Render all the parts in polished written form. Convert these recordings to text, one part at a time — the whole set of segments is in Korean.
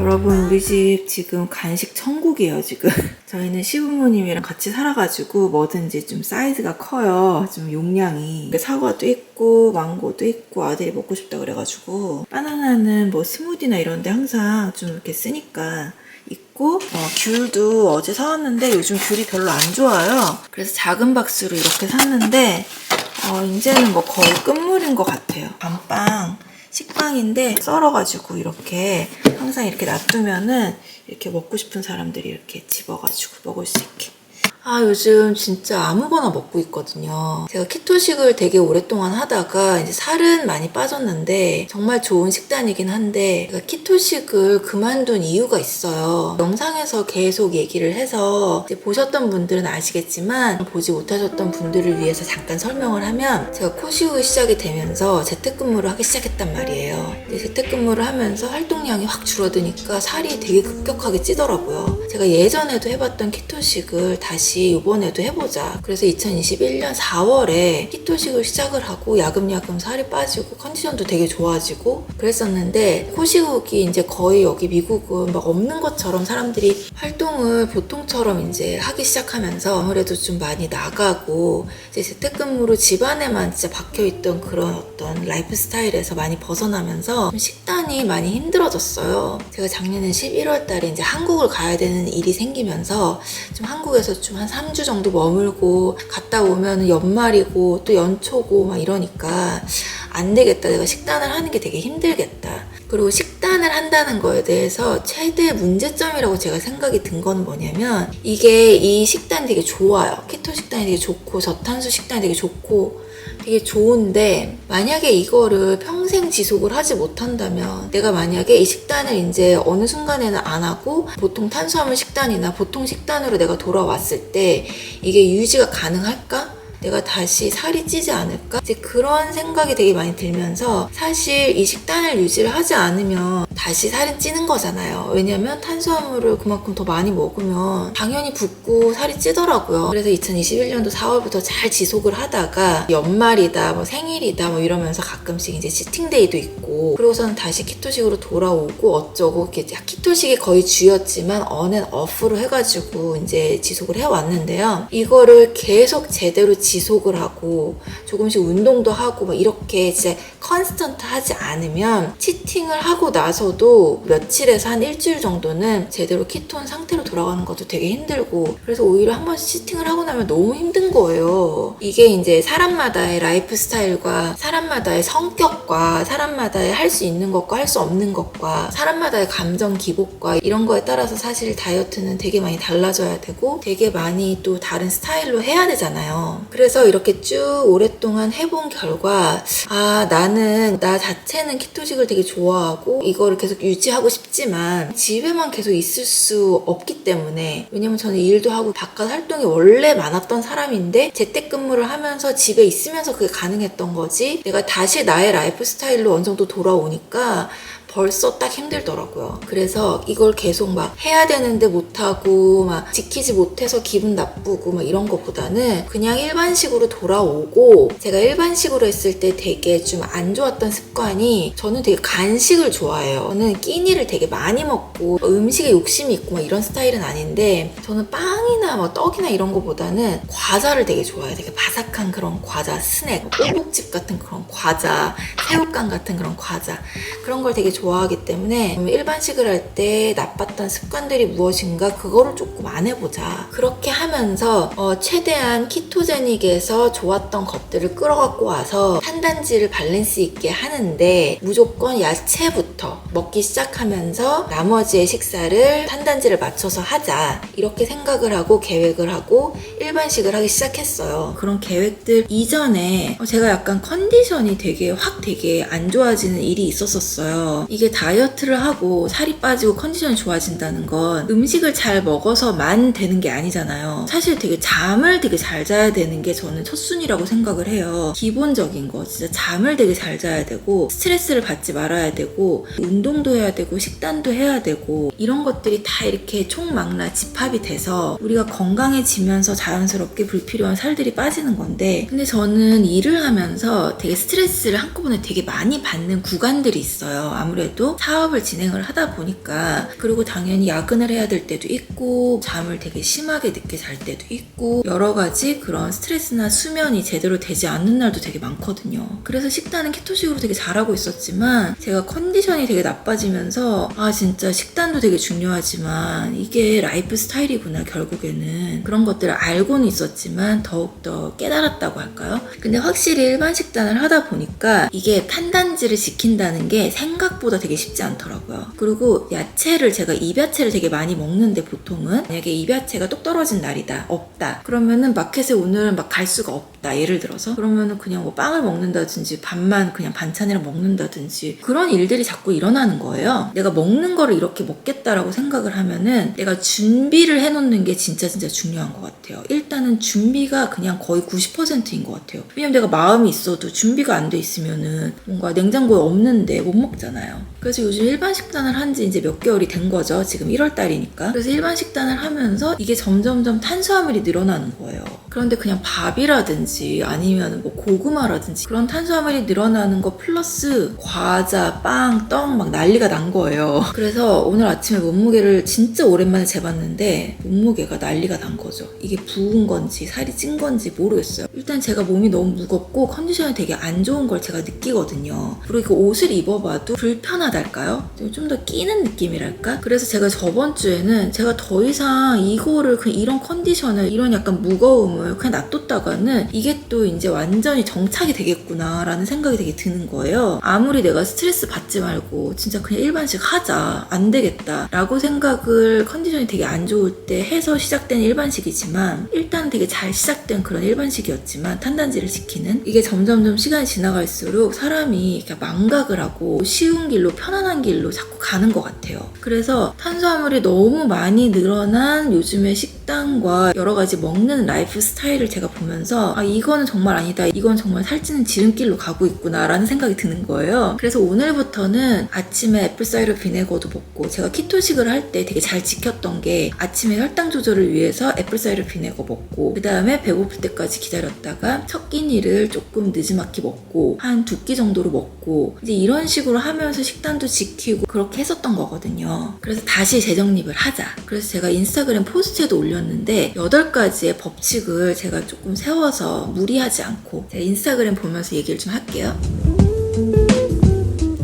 여러분, 우리 집 지금 간식 천국이에요, 지금. 저희는 시부모님이랑 같이 살아가지고 뭐든지 좀 사이즈가 커요. 좀 용량이. 사과도 있고 망고도 있고 아들이 먹고 싶다 그래가지고 바나나는 뭐 스무디나 이런데 항상 좀 이렇게 쓰니까 있고, 귤도 어제 사왔는데 요즘 귤이 별로 안 좋아요. 그래서 작은 박스로 이렇게 샀는데 이제는 뭐 거의 끝물인 것 같아요. 밤빵 식빵인데 썰어가지고 이렇게 항상 이렇게 놔두면은 이렇게 먹고 싶은 사람들이 이렇게 집어가지고 먹을 수 있게. 요즘 진짜 아무거나 먹고 있거든요. 제가 키토식을 되게 오랫동안 하다가 이제 살은 많이 빠졌는데 정말 좋은 식단이긴 한데 제가 키토식을 그만둔 이유가 있어요. 영상에서 계속 얘기를 해서 이제 보셨던 분들은 아시겠지만 보지 못하셨던 분들을 위해서 잠깐 설명을 하면 제가 코시국이 시작이 되면서 재택근무를 하기 시작했단 말이에요. 재택근무를 하면서 활동량이 확 줄어드니까 살이 되게 급격하게 찌더라고요. 제가 예전에도 해봤던 키토식을 다시 이번에도 해보자. 그래서 2021년 4월에 키토식을 시작을 하고 야금야금 살이 빠지고 컨디션도 되게 좋아지고 그랬었는데 코시국이 이제 거의 여기 미국은 막 없는 것처럼 사람들이 활동을 보통처럼 이제 하기 시작하면서 아무래도 좀 많이 나가고 이제 재택근무로 집안에만 진짜 박혀있던 그런 어떤 라이프 스타일에서 많이 벗어나면서 좀 식단이 많이 힘들어졌어요. 제가 작년에 11월 달에 이제 한국을 가야 되는 일이 생기면서 좀 한국에서 좀 한 3주 정도 머물고 갔다 오면 연말이고 또 연초고 막 이러니까 안 되겠다. 내가 식단을 하는 게 되게 힘들겠다. 그리고 식단을 한다는 거에 대해서 최대 문제점이라고 제가 생각이 든 건 뭐냐면 이게 이 식단이 되게 좋아요. 키토 식단이 되게 좋고 저탄수 식단이 되게 좋고 되게 좋은데 만약에 이거를 평생 지속을 하지 못한다면 내가 만약에 이 식단을 이제 어느 순간에는 안 하고 보통 탄수화물 식단이나 보통 식단으로 내가 돌아왔을 때 이게 유지가 가능할까? 내가 다시 살이 찌지 않을까? 이제 그런 생각이 되게 많이 들면서 사실 이 식단을 유지를 하지 않으면 다시 살은 찌는 거잖아요. 왜냐면 탄수화물을 그만큼 더 많이 먹으면 당연히 붓고 살이 찌더라고요. 그래서 2021년도 4월부터 잘 지속을 하다가 연말이다, 뭐 생일이다, 뭐 이러면서 가끔씩 이제 치팅데이도 있고 그러고서는 다시 키토식으로 돌아오고 어쩌고 이렇게 키토식이 거의 주였지만 언앤오프로 해가지고 이제 지속을 해왔는데요. 이거를 계속 제대로 지속을 하고 조금씩 운동도 하고 막 이렇게 진짜 컨스턴트 하지 않으면 치팅을 하고 나서도 며칠에서 한 일주일 정도는 제대로 키톤 상태로 돌아가는 것도 되게 힘들고 그래서 오히려 한 번씩 치팅을 하고 나면 너무 힘든 거예요. 이게 이제 사람마다의 라이프 스타일과 사람마다의 성격과 사람마다의 할 수 있는 것과 할 수 없는 것과 사람마다의 감정 기복과 이런 거에 따라서 사실 다이어트는 되게 많이 달라져야 되고 되게 많이 또 다른 스타일로 해야 되잖아요. 그래서 이렇게 쭉 오랫동안 해본 결과 나는 나 자체는 키토식을 되게 좋아하고 이거를 계속 유지하고 싶지만 집에만 계속 있을 수 없기 때문에 왜냐면 저는 일도 하고 바깥 활동이 원래 많았던 사람인데 재택근무를 하면서 집에 있으면서 그게 가능했던 거지 내가 다시 나의 라이프 스타일로 어느 정도 돌아오니까 벌써 딱 힘들더라고요. 그래서 이걸 계속 막 해야 되는데 못하고 막 지키지 못해서 기분 나쁘고 막 이런 것보다는 그냥 일반식으로 돌아오고 제가 일반식으로 했을 때 되게 좀 안 좋았던 습관이 저는 되게 간식을 좋아해요. 저는 끼니를 되게 많이 먹고 음식에 욕심이 있고 막 이런 스타일은 아닌데 저는 빵이나 뭐 떡이나 이런 거보다는 과자를 되게 좋아해요. 되게 바삭한 그런 과자, 스낵, 꼬북집 같은 그런 과자, 새우깡 같은 그런 과자 그런 걸 되게 좋아하기 때문에 일반식을 할 때 나빴던 습관들이 무엇인가 그거를 조금 안 해보자. 그렇게 하면서 최대한 키토제닉에서 좋았던 것들을 끌어갖고 와서 탄단지를 밸런스 있게 하는데 무조건 야채부터 먹기 시작하면서 나머지의 식사를 탄단지를 맞춰서 하자. 이렇게 생각을 하고 계획을 하고 일반식을 하기 시작했어요. 그런 계획들 이전에 제가 약간 컨디션이 되게 안 좋아지는 일이 있었어요. 이게 다이어트를 하고 살이 빠지고 컨디션이 좋아진다는 건 음식을 잘 먹어서만 되는 게 아니잖아요. 사실 되게 잠을 되게 잘 자야 되는 게 저는 첫순위라고 생각을 해요. 기본적인 거 진짜 잠을 되게 잘 자야 되고 스트레스를 받지 말아야 되고 운동도 해야 되고 식단도 해야 되고 이런 것들이 다 이렇게 총망라 집합이 돼서 우리가 건강해지면서 자연스럽게 불필요한 살들이 빠지는 건데 근데 저는 일을 하면서 되게 스트레스를 한꺼번에 되게 많이 받는 구간들이 있어요. 아무래도 아무래도 사업을 진행을 하다 보니까, 그리고 당연히 야근을 해야 될 때도 있고 잠을 되게 심하게 늦게 잘 때도 있고 여러 가지 그런 스트레스나 수면이 제대로 되지 않는 날도 되게 많거든요. 그래서 식단은 키토식으로 되게 잘하고 있었지만 제가 컨디션이 되게 나빠지면서 진짜 식단도 되게 중요하지만 이게 라이프 스타일이구나, 결국에는. 그런 것들을 알고는 있었지만 더욱더 깨달았다고 할까요? 근데 확실히 일반 식단을 하다 보니까 이게 탄단지를 지킨다는 게 생각보다 되게 쉽지 않더라고요. 그리고 야채를, 제가 잎야채를 되게 많이 먹는데, 보통은 만약에 잎야채가 똑 떨어진 날이다, 없다, 그러면은 마켓에 오늘은 막 갈 수가 없다, 예를 들어서. 그러면은 그냥 뭐 빵을 먹는다든지 밥만 그냥 반찬이랑 먹는다든지 그런 일들이 자꾸 일어나는 거예요. 내가 먹는 거를 이렇게 먹겠다라고 생각을 하면은 내가 준비를 해놓는 게 진짜 중요한 것 같아요. 일단은 준비가 그냥 거의 90%인 것 같아요. 왜냐면 내가 마음이 있어도 준비가 안 돼 있으면은 뭔가 냉장고에 없는데 못 먹잖아요. 그래서 요즘 일반 식단을 한 지 이제 몇 개월이 된 거죠. 지금 1월 달이니까. 그래서 일반 식단을 하면서 이게 점점점 탄수화물이 늘어나는 거예요. 그런데 그냥 밥이라든지 아니면 뭐 고구마라든지 그런 탄수화물이 늘어나는 거 플러스 과자, 빵, 떡 막 난리가 난 거예요. 그래서 오늘 아침에 몸무게를 진짜 오랜만에 재봤는데 몸무게가 난리가 난 거죠. 이게 부은 건지 살이 찐 건지 모르겠어요. 일단 제가 몸이 너무 무겁고 컨디션이 되게 안 좋은 걸 제가 느끼거든요. 그리고 그 옷을 입어봐도 불편하달까요? 좀 더 끼는 느낌이랄까? 그래서 제가 저번 주에는 제가 더 이상 이거를 이런 컨디션을, 이런 약간 무거움을 그냥 놔뒀다가는 이게 또 이제 완전히 정착이 되겠구나 라는 생각이 되게 드는 거예요. 아무리 내가 스트레스 받지 말고 진짜 그냥 일반식 하자, 안 되겠다 라고 생각을 컨디션이 되게 안 좋을 때 해서 시작된 일반식이지만, 일단 되게 잘 시작된 그런 일반식이었지만 탄단지를 지키는, 이게 점점점 시간이 지나갈수록 사람이 망각을 하고 쉬운 길로, 편안한 길로 자꾸 가는 것 같아요. 그래서 탄수화물이 너무 많이 늘어난 요즘의 식단과 여러 가지 먹는 라이프 스타일을 제가 보면서 이거는 정말 아니다, 이건 정말 살찌는 지름길로 가고 있구나 라는 생각이 드는 거예요. 그래서 오늘부터는 아침에 애플사이더 비네거도 먹고, 제가 키토식을 할 때 되게 잘 지켰던 게 아침에 혈당 조절을 위해서 애플사이더 비네거 먹고, 그 다음에 배고플 때까지 기다렸다가 첫 끼니를 조금 느지막이 먹고 한 2끼 정도로 먹고, 이제 이런 식으로 하면서 식단도 지키고 그렇게 했었던 거거든요. 그래서 다시 재정립을 하자. 그래서 제가 인스타그램 포스트에도 올렸는데 8가지의 법칙을 제가 조금 세워서 무리하지 않고, 제가 인스타그램 보면서 얘기를 좀 할게요.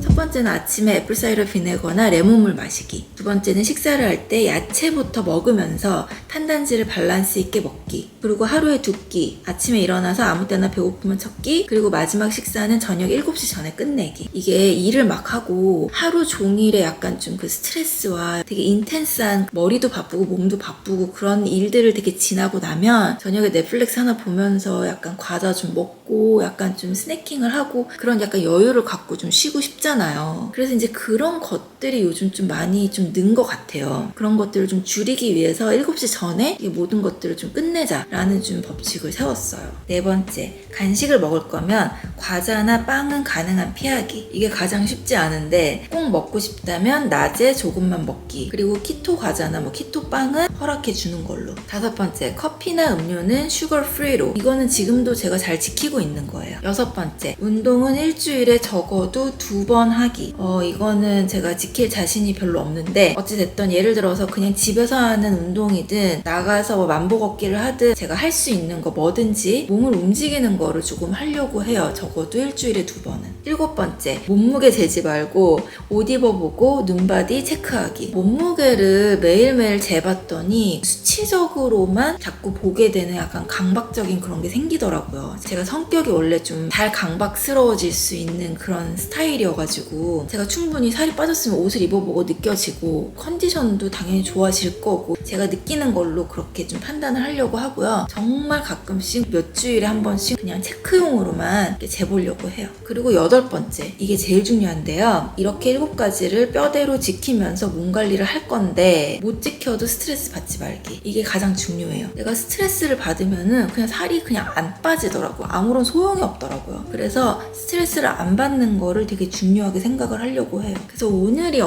첫 번째는 아침에 애플사이더 비네거나 레몬물 마시기. 두 번째는 식사를 할 때 야채부터 먹으면서 탄단지를 밸런스 있게 먹기. 그리고 하루에 2끼, 아침에 일어나서 아무 때나 배고프면 첫 끼, 그리고 마지막 식사는 저녁 7시 전에 끝내기. 이게 일을 막 하고 하루 종일에 약간 좀 그 스트레스와 되게 인텐스한, 머리도 바쁘고 몸도 바쁘고 그런 일들을 되게 지나고 나면 저녁에 넷플릭스 하나 보면서 약간 과자 좀 먹고 약간 좀 스낵킹을 하고 그런 약간 여유를 갖고 좀 쉬고 싶잖아요. 그래서 이제 그런 것들이 요즘 좀 많이 좀 는 것 같아요. 그런 것들을 좀 줄이기 위해서 7시 전에 이 모든 것들을 좀 끝내자라는 좀 법칙을 세웠어요. 네 번째, 간식을 먹을 거면 과자나 빵은 가능한 피하기. 이게 가장 쉽지 않은데 꼭 먹고 싶다면 낮에 조금만 먹기. 그리고 키토 과자나 뭐 키토 빵은 허락해 주는 걸로. 다섯 번째, 커피나 음료는 슈거 프리로. 이거는 지금도 제가 잘 지키고 있는 거예요. 여섯 번째, 운동은 일주일에 적어도 2번 하기. 이거는 제가 지킬 자신이 별로 없는데 어찌됐든 예를 들어서 그냥 집에서 하는 운동이든 나가서 뭐 만보 걷기를 하든 제가 할 수 있는 거 뭐든지 몸을 움직이는 거를 조금 하려고 해요. 적어도 일주일에 2번은. 일곱 번째, 몸무게 재지 말고 옷 입어보고 눈바디 체크하기. 몸무게를 매일매일 재봤더니 수치적으로만 자꾸 보게 되는 약간 강박적인 그런 게 생기더라고요. 제가 성격이 원래 좀 잘 강박스러워질 수 있는 그런 스타일이어가지고 제가 충분히 살이 빠졌으면 옷을 입어보고 느껴지고 컨디션도 당연히 좋아질 거고 제가 느끼는 걸로 그렇게 좀 판단을 하려고 하고요. 정말 가끔씩 몇 주일에 한 번씩 그냥 체크용으로만 이렇게 재보려고 해요. 그리고 여덟 번째, 이게 제일 중요한데요. 이렇게 7가지를 뼈대로 지키면서 몸 관리를 할 건데 못 지켜도 스트레스 받지 말기. 이게 가장 중요해요. 내가 스트레스를 받으면은 그냥 살이 그냥 안 빠지더라고요. 아무런 소용이 없더라고요. 그래서 스트레스를 안 받는 거를 되게 중요하게 생각을 하려고 해요. 그래서 오늘이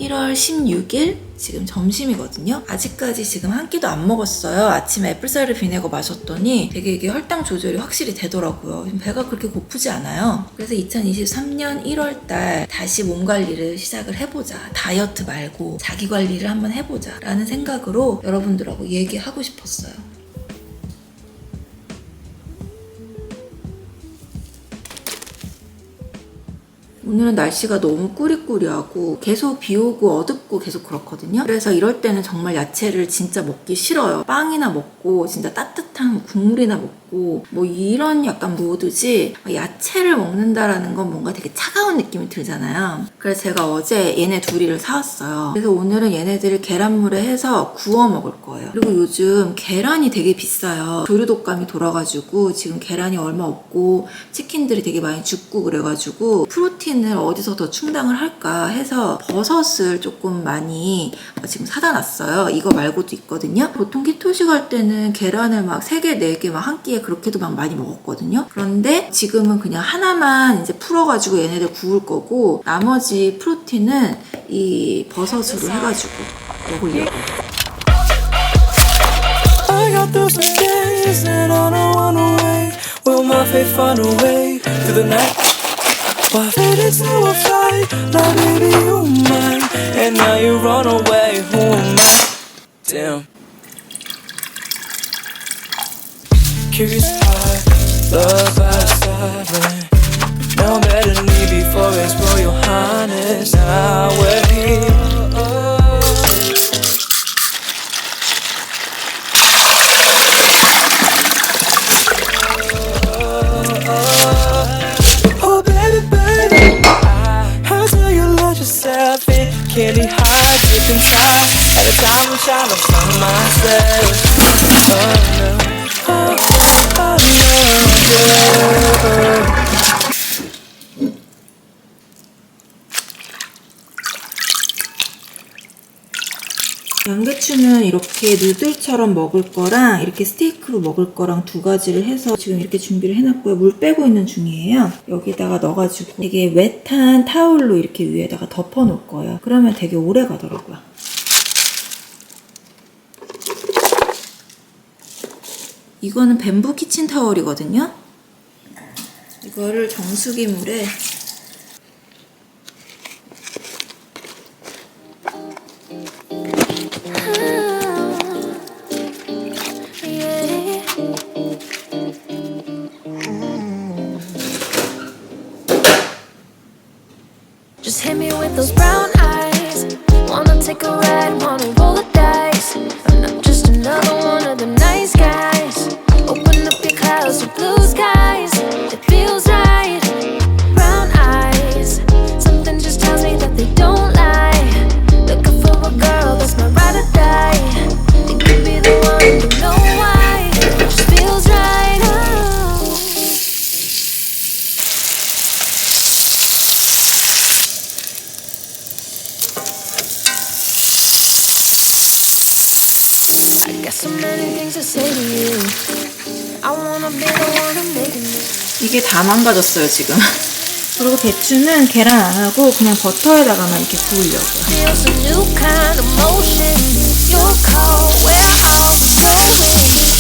1월 16일 지금 점심이거든요. 아직까지 지금 한 끼도 안 먹었어요. 아침에 애플사이드 비네거 마셨더니 되게 이게 혈당 조절이 확실히 되더라고요. 배가 그렇게 고프지 않아요. 그래서 2023년 1월달 다시 몸 관리를 시작을 해보자. 다이어트 말고 자기 관리를 한번 해보자 라는 생각으로 여러분들하고 얘기하고 싶었어요. 오늘은 날씨가 너무 꾸리꾸리하고 계속 비 오고 어둡고 계속 그렇거든요. 그래서 이럴 때는 정말 야채를 진짜 먹기 싫어요. 빵이나 먹고 진짜 따뜻한 국물이나 먹고 뭐 이런 약간 모드지 야채를 먹는다라는 건 뭔가 되게 차가운 느낌이 들잖아요. 그래서 제가 어제 얘네 둘이를 사왔어요. 그래서 오늘은 얘네들을 계란물에 해서 구워 먹을 거예요. 그리고 요즘 계란이 되게 비싸요. 조류독감이 돌아가지고 지금 계란이 얼마 없고 치킨들이 되게 많이 죽고 그래가지고 프로틴을 어디서 더 충당을 할까 해서 버섯을 조금 많이 지금 사다 놨어요. 이거 말고도 있거든요. 보통 키토식 할 때는 계란을 막 3개, 4개 막 한 끼에 그렇게도 막 많이 먹었거든요. 그런데 지금은 그냥 하나만 이제 풀어가지고 얘네들 구울 거고 나머지 프로틴은 이 버섯으로 해가지고 먹으려고. I got through some days and I don't run away. Will my faith find a way through the night? Why did it to a fight? Now baby you mine, and now you run away. Who am I? Damn. Curious heart, love outside rain. Now better knee before it's Royal Highness. Now we're here. Candy high, deep inside. At a time I'm trying to find myself. 양배추는 이렇게 누들처럼 먹을 거랑 이렇게 스테이크로 먹을 거랑 두 가지를 해서 지금 이렇게 준비를 해놨고요. 물 빼고 있는 중이에요. 여기다가 넣어가지고 되게 웨트한 타올로 이렇게 위에다가 덮어놓을 거예요. 그러면 되게 오래 가더라고요. 이거는 뱀부 키친타올이거든요. 이거를 정수기 물에 Just hit me with those brown eyes. Wanna take a ride, wanna roll the dice. I'm not just another one of them nice guys. Open up your clouds with blue skies. It feels right. Brown eyes. Something just tells me that they don't lie. Looking for a girl that's my ride or die. It could be the one, you know why. It just feels right. Oh. I got so many things to say to you. I wanna be the one who making it. 이게 다 망가졌어요 지금. 그리고 배추는 계란 안 하고 그냥 버터에다가만 이렇게 구우려고요. Feels a new kind of motion. Your call, where are we going?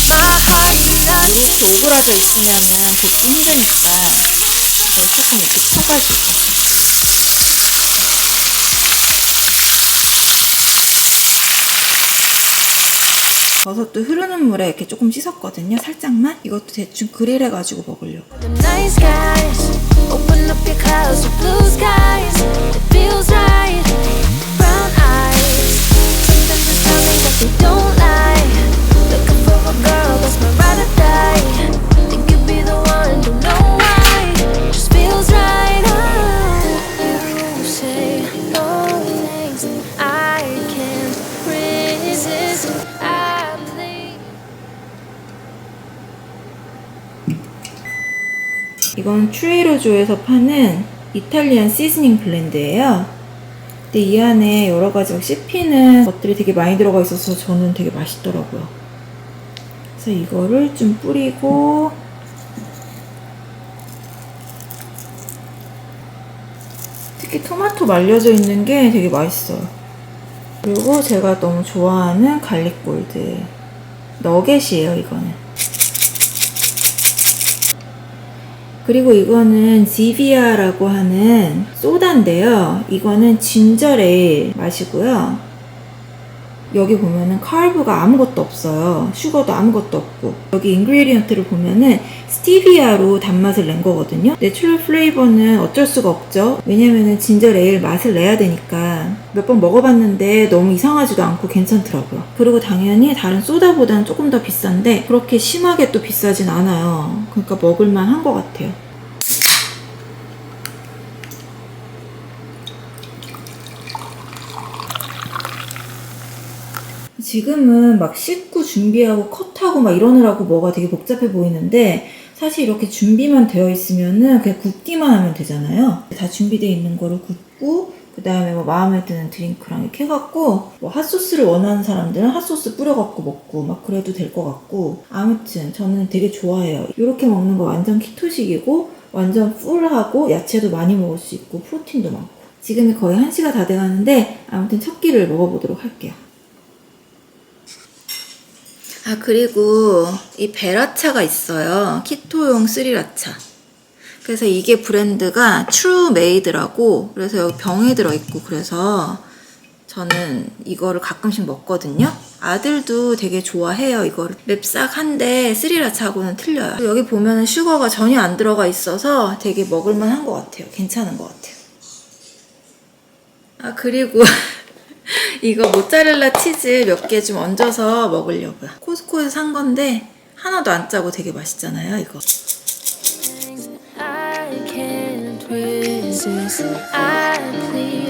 My heart cannot 이렇게 오그라져 있으면은 굽기 힘드니까 이걸 조금 이렇게 쳐가지고. 버섯도 흐르는 물에 이렇게 조금 씻었거든요. 살짝만. 이것도 대충 그릴해가지고 먹으려고. the nice guys. Open up your clouds with blue skies. It feels right. Brown eyes. Something just tells me that they don't lie. Looking for a girl that's my ride or die. Think you'd be the one, don't know why. Just feels right. Oh, you say no things I can't resist. I play. 이건 트레이러조에서 파는 이탈리안 시즈닝 블렌드예요. 근데 이 안에 여러 가지 막 씹히는 것들이 되게 많이 들어가 있어서 저는 되게 맛있더라고요. 그래서 이거를 좀 뿌리고 토마토 말려져 있는 게 되게 맛있어요. 그리고 제가 너무 좋아하는 갈릭 골드 너겟이에요, 이거는. 그리고 이거는 지비아라고 하는 소다인데요. 이거는 진저 레일 맛이고요. 여기 보면은 카르브가 아무것도 없어요. 슈거도 아무것도 없고. 여기 인그리디언트를 보면은 스티비아로 단맛을 낸 거거든요. 내추럴 플레이버는 어쩔 수가 없죠. 왜냐면은 진저 레일 맛을 내야 되니까. 몇 번 먹어봤는데 너무 이상하지도 않고 괜찮더라고요. 그리고 당연히 다른 소다보다는 조금 더 비싼데 그렇게 심하게 또 비싸진 않아요. 그러니까 먹을만 한 것 같아요. 지금은 막 씻고 준비하고 컷하고 막 이러느라고 뭐가 되게 복잡해 보이는데 사실 이렇게 준비만 되어 있으면은 그냥 굽기만 하면 되잖아요. 다 준비되어 있는 거를 굽고 그 다음에 뭐 마음에 드는 드링크랑 이렇게 해갖고 뭐 핫소스를 원하는 사람들은 핫소스 뿌려갖고 먹고 막 그래도 될 것 같고 아무튼 저는 되게 좋아해요. 이렇게 먹는 거 완전 키토식이고 완전 풀하고 야채도 많이 먹을 수 있고 프로틴도 많고 지금이 거의 1시가 다 돼가는데 아무튼 첫 끼를 먹어보도록 할게요. 아, 그리고 이 베라차가 있어요. 키토용 스리라차. 그래서 이게 브랜드가 트루메이드라고 그래서 여기 병에 들어있고 그래서 저는 이거를 가끔씩 먹거든요. 아들도 되게 좋아해요. 이거를 맵싹한데 스리라차하고는 틀려요. 여기 보면은 슈거가 전혀 안 들어가 있어서 되게 먹을만한 것 같아요. 괜찮은 것 같아요. 아, 그리고 이거 모짜렐라 치즈 몇 개 좀 얹어서 먹으려고요. 코스코에서 산 건데 하나도 안 짜고 되게 맛있잖아요, 이거. I can't resist. I plead